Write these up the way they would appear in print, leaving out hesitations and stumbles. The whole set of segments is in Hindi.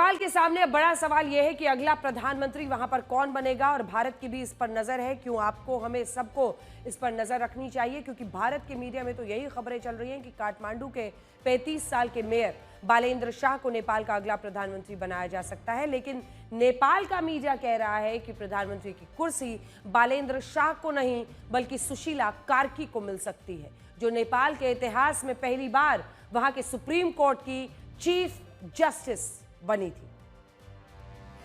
नेपाल के सामने अब बड़ा सवाल यह है कि अगला प्रधानमंत्री वहां पर कौन बनेगा और भारत की भी इस पर नजर है। क्यों आपको हमें सबको इस पर नजर रखनी चाहिए, क्योंकि भारत के मीडिया में तो यही खबरें चल रही हैं कि काठमांडू के 35 साल के मेयर बालेंद्र शाह को नेपाल का अगला प्रधानमंत्री बनाया जा सकता है। लेकिन नेपाल का मीडिया कह रहा है कि प्रधानमंत्री की कुर्सी बालेंद्र शाह को नहीं बल्कि सुशीला कार्की को मिल सकती है, जो नेपाल के इतिहास में पहली बार वहां के सुप्रीम कोर्ट की चीफ जस्टिस बनी थी।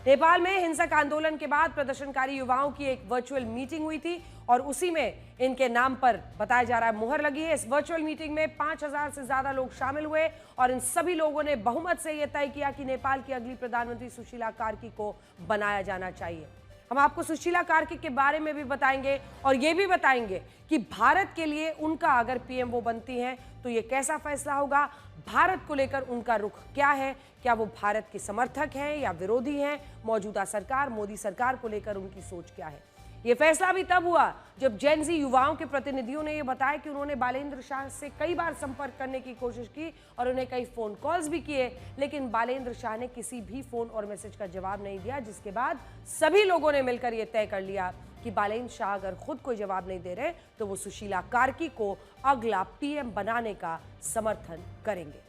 नेपाल में हिंसक आंदोलन के बाद प्रदर्शनकारी युवाओं की एक वर्चुअल मीटिंग हुई थी और उसी में इनके नाम पर बताया जा रहा है मुहर लगी है। इस वर्चुअल मीटिंग में 5000 से ज्यादा लोग शामिल हुए और इन सभी लोगों ने बहुमत से यह तय किया कि नेपाल की अगली प्रधानमंत्री सुशीला कार्की को बनाया जाना चाहिए। हम आपको सुशीला कार्की के बारे में भी बताएंगे और यह भी बताएंगे कि भारत के लिए उनका अगर पीएम वो बनती हैं तो ये कैसा फैसला होगा, भारत को लेकर उनका रुख क्या है, क्या वो भारत के समर्थक हैं या विरोधी हैं, मौजूदा सरकार मोदी सरकार को लेकर उनकी सोच क्या है। ये फैसला भी तब हुआ जब जेन ज़ी युवाओं के प्रतिनिधियों ने यह बताया कि उन्होंने बालेंद्र शाह से कई बार संपर्क करने की कोशिश की और उन्हें कई फोन कॉल्स भी किए, लेकिन बालेंद्र शाह ने किसी भी फोन और मैसेज का जवाब नहीं दिया। जिसके बाद सभी लोगों ने मिलकर यह तय कर लिया कि बालेंद्र शाह अगर खुद कोई जवाब नहीं दे रहे तो वो सुशीला कार्की को अगला पीएम बनाने का समर्थन करेंगे।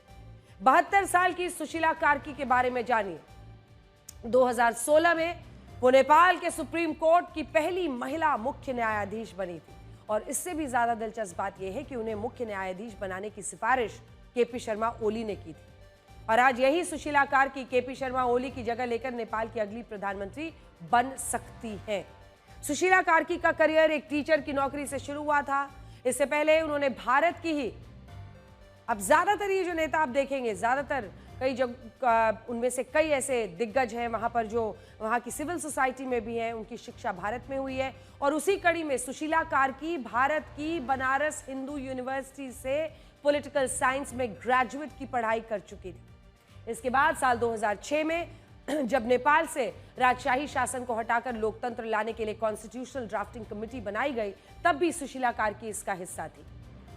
72 साल की सुशीला कार्की के बारे में जानिए। 2016 में वो नेपाल के सुप्रीम कोर्ट की पहली महिला मुख्य न्यायाधीश बनी थी और इससे भी ज्यादा दिलचस्प बात यह है कि उन्हें मुख्य न्यायाधीश बनाने की सिफारिश केपी शर्मा ओली ने की थी और आज यही सुशीला कार्की केपी शर्मा ओली की जगह लेकर नेपाल की अगली प्रधानमंत्री बन सकती हैं। सुशीला कार्की का करियर एक टीचर की नौकरी से शुरू हुआ था। इससे पहले उन्होंने भारत की ही, अब ज्यादातर ये जो नेता आप देखेंगे, ज्यादातर कई जगह उनमें से कई ऐसे दिग्गज हैं वहां पर जो वहां की सिविल सोसाइटी में भी हैं, उनकी शिक्षा भारत में हुई है और उसी कड़ी में सुशीला कार्की भारत की बनारस हिंदू यूनिवर्सिटी से पॉलिटिकल साइंस में ग्रेजुएट की पढ़ाई कर चुकी थी। इसके बाद साल 2006 में जब नेपाल से राजशाही शासन को हटाकर लोकतंत्र लाने के लिए कॉन्स्टिट्यूशनल ड्राफ्टिंग कमेटी बनाई गई, तब भी सुशीला कार्की इसका हिस्सा थी।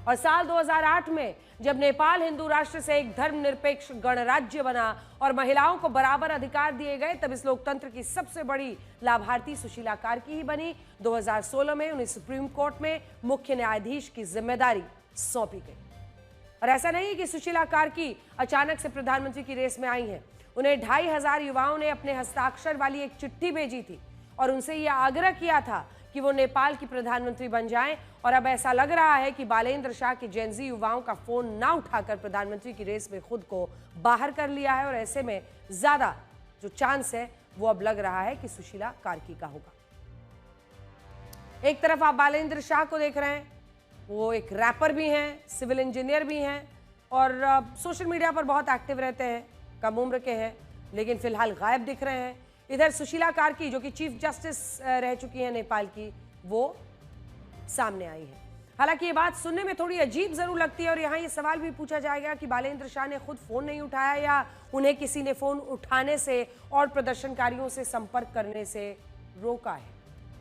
और साल 2008 में जब नेपाल हिंदू राष्ट्र से एक धर्मनिरपेक्ष गणराज्य बना और महिलाओं को बराबर अधिकार दिए गए, तब इस लोकतंत्र की सबसे बड़ी लाभार्थी सुशीला कार्की ही बनी। 2016 में उन्हें सुप्रीम कोर्ट में मुख्य न्यायाधीश की जिम्मेदारी सौंपी गई। और ऐसा नहीं कि सुशीला कार्की अचानक से प्रधानमंत्री की रेस में आई हैं। उन्हें 2500 युवाओं ने अपने हस्ताक्षर वाली एक चिट्ठी भेजी थी और उनसे यह आग्रह किया था कि वो नेपाल की प्रधानमंत्री बन जाएं। और अब ऐसा लग रहा है कि बालेंद्र शाह के जेन ज़ी युवाओं का फोन ना उठाकर प्रधानमंत्री की रेस में खुद को बाहर कर लिया है और ऐसे में ज्यादा जो चांस है वो अब लग रहा है कि सुशीला कार्की का होगा। एक तरफ आप बालेंद्र शाह को देख रहे हैं, वो एक रैपर भी हैं, सिविल इंजीनियर भी हैं और सोशल मीडिया पर बहुत एक्टिव रहते हैं, कम उम्र के हैं लेकिन फिलहाल गायब दिख रहे हैं। इधर सुशीला कार्की जो कि चीफ जस्टिस रह चुकी हैं नेपाल की, वो सामने आई है। हालांकि ये बात सुनने में थोड़ी अजीब जरूर लगती है और यहाँ ये सवाल भी पूछा जाएगा कि बालेंद्र शाह ने खुद फोन नहीं उठाया या उन्हें किसी ने फोन उठाने से और प्रदर्शनकारियों से संपर्क करने से रोका है।